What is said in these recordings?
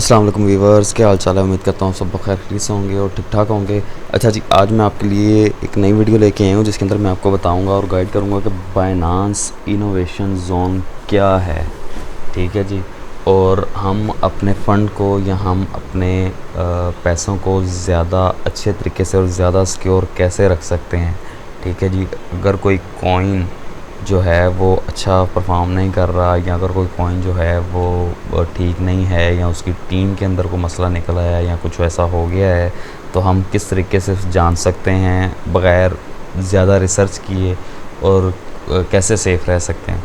अस्सलाम वालेकुम वीवर्स, क्या हाल चाल है। उम्मीद करता हूँ सब बखैर खैरियत से होंगे और ठीक ठाक होंगे। अच्छा जी, आज मैं आपके लिए एक नई वीडियो लेके आया हूँ जिसके अंदर मैं आपको बताऊँगा और गाइड करूँगा कि बाइनांस इनोवेशन जोन क्या है। ठीक है जी। और हम अपने फ़ंड को या हम अपने पैसों को ज़्यादा अच्छे तरीके से और ज़्यादा सिक्योर कैसे रख सकते हैं। ठीक है जी। अगर कोई कॉइन जो है वो अच्छा परफॉर्म नहीं कर रहा, या अगर कोई कॉइन जो है वो ठीक नहीं है, या उसकी टीम के अंदर कोई मसला निकल आया है या कुछ ऐसा हो गया है, तो हम किस तरीके से जान सकते हैं बग़ैर ज़्यादा रिसर्च किए, और कैसे सेफ़ रह सकते हैं।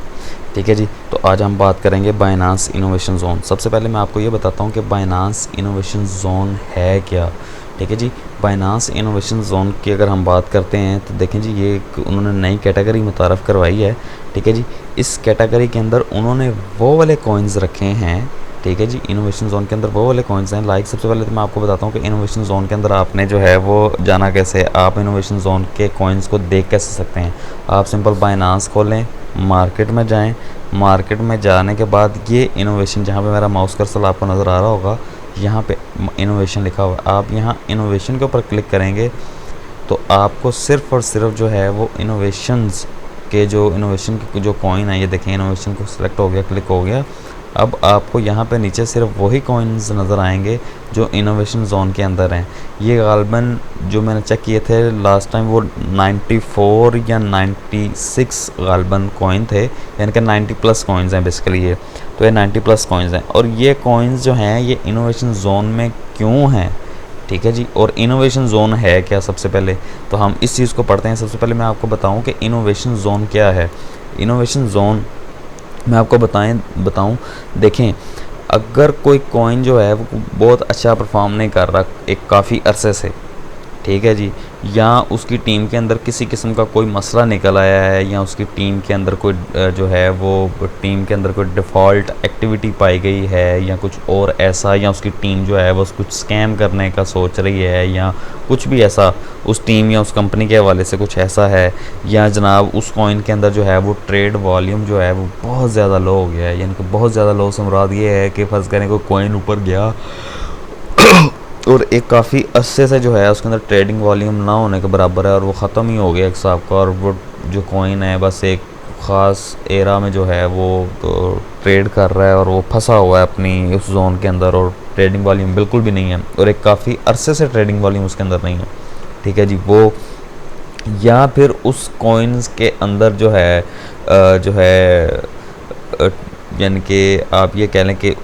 ठीक है जी। तो आज हम बात करेंगे बाइनांस इनोवेशन ज़ोन। सबसे पहले मैं आपको ये बताता हूँ कि बाइनांस इनोवेशन ज़ोन है क्या। ठीक है जी। बाइनांस इनोवेशन ज़ोन की अगर हम बात करते हैं तो देखें जी, ये एक उन्होंने नई कैटेगरी मुतारफ़ करवाई है। ठीक है जी। इस कैटेगरी के अंदर उन्होंने वो वाले कॉइन्स रखे हैं। ठीक है जी। इनोवेशन ज़ोन के अंदर वो वाले कॉइन्स हैं, लाइक सबसे पहले तो मैं आपको बताता हूँ कि इनोवेशन ज़ोन के अंदर आपने जो है वो जाना कैसे। आप इनोवेशन ज़ोन के कॉइन्स को देख कैसे सकते हैं। आप सिंपल बाइनांस खोलें, मार्केट में जाएं। मार्केट में जाने के बाद ये इनोवेशन, जहाँ पे मेरा माउस कर्सर आपको नज़र आ रहा होगा, यहाँ पे इनोवेशन लिखा हुआ है। आप यहाँ इनोवेशन के ऊपर क्लिक करेंगे तो आपको सिर्फ़ और सिर्फ जो है वो इनोवेशंस के जो इनोवेशन के जो कॉइन है, ये देखें इनोवेशन को सिलेक्ट हो गया, क्लिक हो गया। अब आपको यहाँ पे नीचे सिर्फ वही कॉइन्स नज़र आएंगे जो इनोवेशन जोन के अंदर हैं। ये गालबन जो मैंने चेक किए थे लास्ट टाइम, वो 94 या 96 गालबन कॉइन थे, यानी कि 90 प्लस कॉइन्स हैं बेसिकली ये। तो ये 90 प्लस कॉइन्स हैं, और ये कॉइन्स जो हैं ये इनोवेशन जोन में क्यों हैं। ठीक है जी। और इनोवेशन जोन है क्या, सबसे पहले तो हम इस चीज़ को पढ़ते हैं। सबसे पहले मैं आपको बताऊं कि इनोवेशन जोन क्या है। इनोवेशन जोन मैं आपको बताऊं, देखें, अगर कोई कॉइन जो है वो बहुत अच्छा परफॉर्म नहीं कर रहा एक काफ़ी अरसे से, ठीक है जी, या उसकी टीम के अंदर किसी किस्म का कोई मसला निकल आया है, या उसकी टीम के अंदर कोई जो है वो टीम के अंदर कोई डिफ़ॉल्ट एक्टिविटी पाई गई है, या कुछ और ऐसा, या उसकी टीम जो है वो कुछ स्कैम करने का सोच रही है, या कुछ भी ऐसा उस टीम या उस कंपनी के हवाले से कुछ ऐसा है, या जनाब उस कॉइन के अंदर जो है वो ट्रेड वॉल्यूम जो है वो बहुत ज़्यादा लो हो गया है। यानी कि बहुत ज़्यादा लो से मुराद ये है कि फ़र्ज़ करें कोई कॉइन ऊपर गया और एक काफ़ी अरसे से जो है उसके अंदर ट्रेडिंग वॉल्यूम ना होने के बराबर है, और वो ख़त्म ही हो गया एक हिसाब का, और वो जो कॉइन है बस एक ख़ास एरा में जो है वो तो ट्रेड कर रहा है, और वो फंसा हुआ है अपनी उस जोन के अंदर, और ट्रेडिंग वॉल्यूम बिल्कुल भी नहीं है, और एक काफ़ी अरसे से ट्रेडिंग वॉल्यूम उसके अंदर नहीं है। ठीक है जी। वो या फिर उस कॉइन्स के अंदर जो है यानी कि आप ये कह लें कि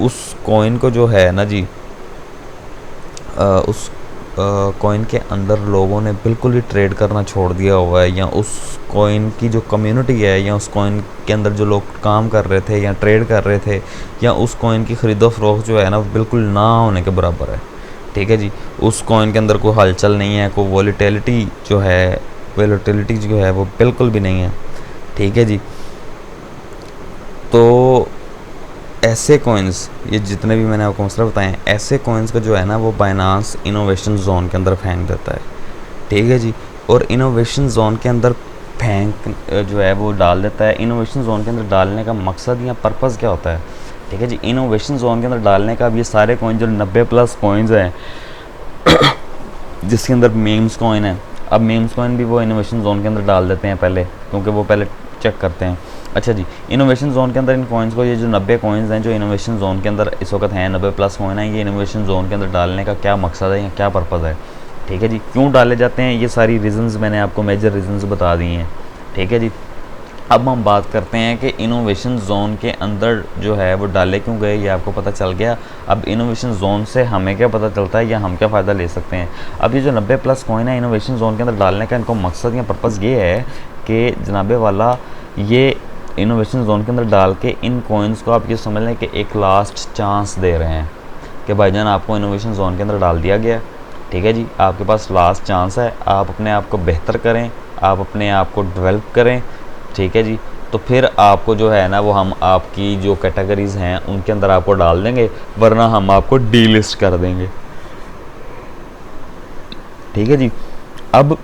उस कॉइन को जो है ना जी, उस कॉइन के अंदर लोगों ने बिल्कुल ही ट्रेड करना छोड़ दिया हुआ है, या उस कॉइन की जो कम्युनिटी है, या उस कॉइन के अंदर जो लोग काम कर रहे थे या ट्रेड कर रहे थे, या उस कॉइन की ख़रीदो फरोख्त जो है ना बिल्कुल ना होने के बराबर है। ठीक है जी। उस कॉइन के अंदर कोई हलचल नहीं है, कोई वॉलीटिलिटी जो है वो बिल्कुल भी नहीं है। ठीक है जी। तो ऐसे कॉइन्स, ये जितने भी मैंने आपको मसला बताए हैं, ऐसे कॉइन्स का जो है ना वो बाइनांस इनोवेशन जोन के अंदर फेंक देता है। ठीक है जी। और इनोवेशन जोन के अंदर फेंक जो है वो डाल देता है। इनोवेशन जोन के अंदर डालने का मकसद या पर्पज़ क्या होता है। ठीक है जी। इनोवेशन जोन के अंदर डालने का, अब ये सारे कॉइन जो 90 प्लस कॉइन्स हैं जिसके अंदर मीम्स कॉइन है, अब मीम्स कॉइन भी वो इनोवेशन जोन के अंदर डाल देते हैं पहले, क्योंकि वो पहले चेक करते हैं। अच्छा जी। इनोवेशन जोन के अंदर इन कॉइन्स को, ये जो 90 कॉइन्स हैं जो इनोवेशन जोन के अंदर इस वक्त हैं, 90 प्लस कॉइन हैं, ये इनोवेशन जोन के अंदर डालने का क्या मकसद है या क्या पर्पज़ है। ठीक है जी। क्यों डाले जाते हैं, ये सारी रीज़न्स मैंने आपको मेजर रीज़न्स बता दिए हैं। ठीक है जी। अब हम बात करते हैं कि इनोवेशन जोन के अंदर जो है वो डाले क्यों गए, ये आपको पता चल गया। अब इनोवेशन जोन से हमें क्या पता चलता है या हम क्या फ़ायदा ले सकते हैं। अब ये जो 90 प्लस कॉइन है इनोवेशन जोन के अंदर डालने का, इनको मकसद या पर्पज़ ये है कि जनाबे वाला, ये इनोवेशन जोन के अंदर डाल के इन कॉइन्स को आप ये समझ लें कि एक लास्ट चांस दे रहे हैं कि भाईजान आपको इनोवेशन जोन के अंदर डाल दिया गया। ठीक है जी। आपके पास लास्ट चांस है, आप अपने आप को बेहतर करें, आप अपने आप को डेवलप करें। ठीक है जी। तो फिर आपको जो है ना वो हम आपकी जो कैटेगरीज़ हैं उनके अंदर आपको डाल देंगे, वरना हम आपको डीलिस्ट कर देंगे। ठीक है जी। अब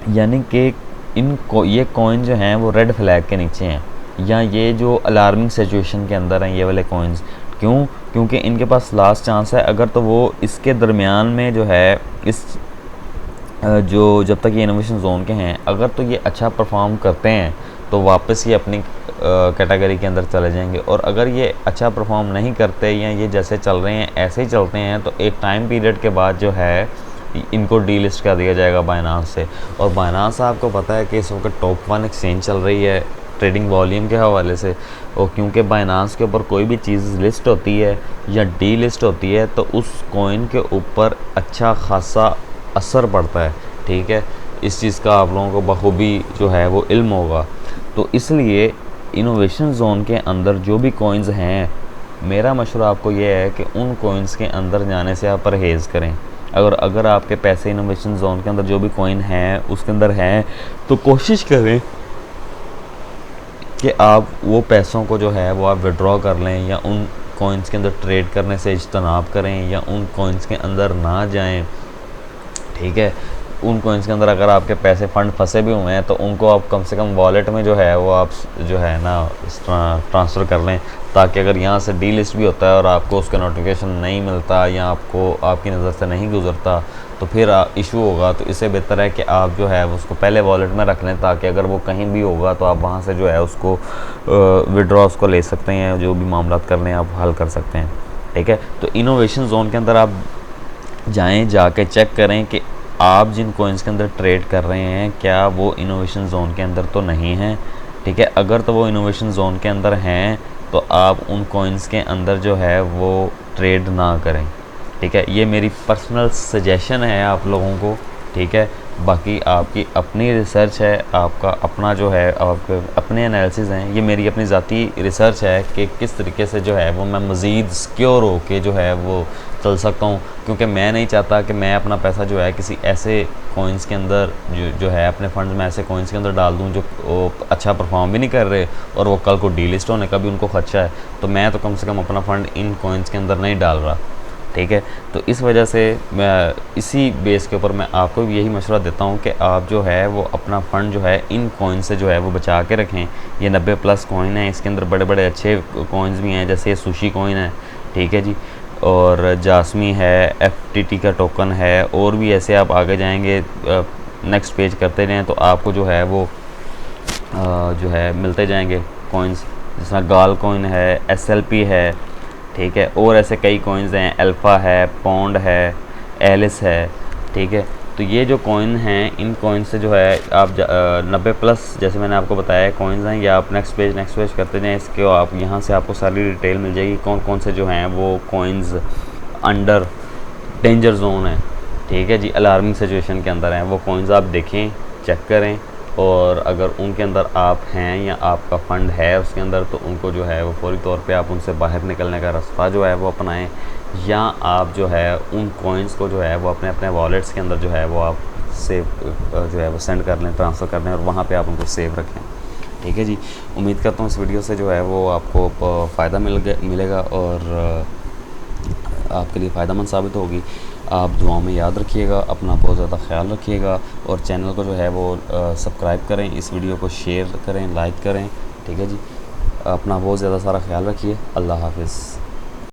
यानी कि ये कॉइन जो हैं वो रेड फ्लैग के नीचे हैं, या ये जो अलार्मिंग सिचुएशन के अंदर हैं ये वाले कॉइन्स। क्यों? क्योंकि इनके पास लास्ट चांस है। अगर तो वो इसके दरमियान में जो है इस जो जब तक ये इनोवेशन जोन के हैं, अगर तो ये अच्छा परफॉर्म करते हैं तो वापस ये अपनी कैटेगरी के अंदर चले जाएंगे, और अगर ये अच्छा परफॉर्म नहीं करते या ये जैसे चल रहे हैं ऐसे ही चलते हैं तो एक टाइम पीरियड के बाद जो है इनको डीलिस्ट कर दिया जाएगा बाइनांस से। और बाइनांस आपको पता है कि इस वक्त टॉप 1 एक्सचेंज चल रही है ट्रेडिंग वॉल्यूम के हवाले से, और क्योंकि बाइनांस के ऊपर कोई भी चीज़ लिस्ट होती है या डी लिस्ट होती है तो उस कॉइन के ऊपर अच्छा खासा असर पड़ता है। ठीक है, इस चीज़ का आप लोगों को बखूबी जो है वो इल्म होगा। तो इसलिए इनोवेशन जोन के अंदर जो भी कॉइन्स हैं, मेरा मशवरा आपको ये है कि उन कॉइन्स के अंदर जाने से आप परहेज़ करें। अगर आपके पैसे इनोवेशन जोन के अंदर जो भी कॉइन हैं उसके अंदर हैं तो कोशिश करें कि आप वो पैसों को जो है वो आप विड्रॉ कर लें, या उन कॉइन्स के अंदर ट्रेड करने से इज्तनाब करें, या उन कॉइन्स के अंदर ना जाएं। ठीक है, उन कॉइन्स के अंदर अगर आपके पैसे फंड फंसे भी हुए हैं तो उनको आप कम से कम वॉलेट में जो है वो आप जो है ना ट्रांसफ़र कर लें, ताकि अगर यहाँ से डी लिस्ट भी होता है और आपको उसका नोटिफिकेशन नहीं मिलता या आपको आपकी नज़र से नहीं गुजरता तो फिर इशू होगा। तो इससे बेहतर है कि आप जो है उसको पहले वॉलेट में रख लें, ताकि अगर वो कहीं भी होगा तो आप वहाँ से जो है उसको विड्रॉ उसको ले सकते हैं, जो भी मामला करने हैं आप हल कर सकते हैं। ठीक है, तो इनोवेशन जोन के अंदर आप जाएँ, जाके चेक करें कि आप जिन कॉइन्स के अंदर ट्रेड कर रहे हैं क्या वो इनोवेशन जोन के अंदर तो नहीं हैं। ठीक है, अगर तो वो इनोवेशन जोन के अंदर हैं तो आप उन कॉइन्स के अंदर जो है वो ट्रेड ना करें। ठीक है, ये मेरी पर्सनल सजेशन है आप लोगों को। ठीक है, बाकी आपकी अपनी रिसर्च है, आपका अपना जो है आपके अपने एनालिसिस हैं, ये मेरी अपनी ज़ाती रिसर्च है कि किस तरीके से जो है वो मैं मज़ीद सिक्योर हो के जो है वो चल सकता हूँ। क्योंकि मैं नहीं चाहता कि मैं अपना पैसा जो है किसी ऐसे कॉइन्स के अंदर जो है अपने फंड्स में ऐसे कॉइन्स के अंदर डाल दूँ जो अच्छा परफॉर्म भी नहीं कर रहे और वो कल को डीलिस्ट होने का भी उनको खर्चा है। तो मैं तो कम से कम अपना फ़ंड इन कॉइन्स के अंदर नहीं डाल रहा। ठीक है, तो इस वजह से मैं इसी बेस के ऊपर मैं आपको भी यही मशवरा देता हूँ कि आप जो है वो अपना फ़ंड जो है इन कॉइन से जो है वो बचा के रखें। ये 90+ कॉइन है, इसके अंदर बड़े बड़े अच्छे कॉइन्स भी हैं, जैसे ये सुशी कॉइन है। ठीक है जी, और जासमी है, FTT का टोकन है, और भी ऐसे आप आगे जाएंगे नेक्स्ट पेज करते रहें तो आपको जो है वो जो है मिलते जाएंगे कॉइन्स, जिसमें गाल कॉइन है, SLP है। ठीक है, और ऐसे कई कॉइन्स हैं, अल्फ़ा है, पौंड है, एलिस है। ठीक है, तो ये जो कॉइन हैं इन कॉइन से जो है आप 90+ जैसे मैंने आपको बताया कॉइन्स हैं, या आप नेक्स्ट पेज करते जाएँ, इसके आप यहाँ से आपको सारी डिटेल मिल जाएगी कौन कौन से जो हैं वो कॉइन्स अंडर डेंजर जोन है। ठीक है जी, अलार्मिंग सिचुएशन के अंदर हैं वो कॉइन्स, आप देखें, चेक करें, और अगर उनके अंदर आप हैं या आपका फ़ंड है उसके अंदर तो उनको जो है वो फौरी तौर पे आप उनसे बाहर निकलने का रास्ता जो है वो अपनाएं, या आप जो है उन कॉइन्स को जो है वो अपने अपने वॉलेट्स के अंदर जो है वो आप सेव जो है वो सेंड कर लें, ट्रांसफ़र कर लें, और वहाँ पे आप उनको सेव रखें। ठीक है जी, उम्मीद करता हूँ इस वीडियो से जो है वो आपको फ़ायदा मिलेगा और आपके लिए फ़ायदेमंद साबित होगी। आप दुआओं में याद रखिएगा, अपना बहुत ज़्यादा ख्याल रखिएगा, और चैनल को जो है वो सब्सक्राइब करें, इस वीडियो को शेयर करें, लाइक करें। ठीक है जी, अपना बहुत ज़्यादा सारा ख्याल रखिए। अल्लाह हाफ़िज़।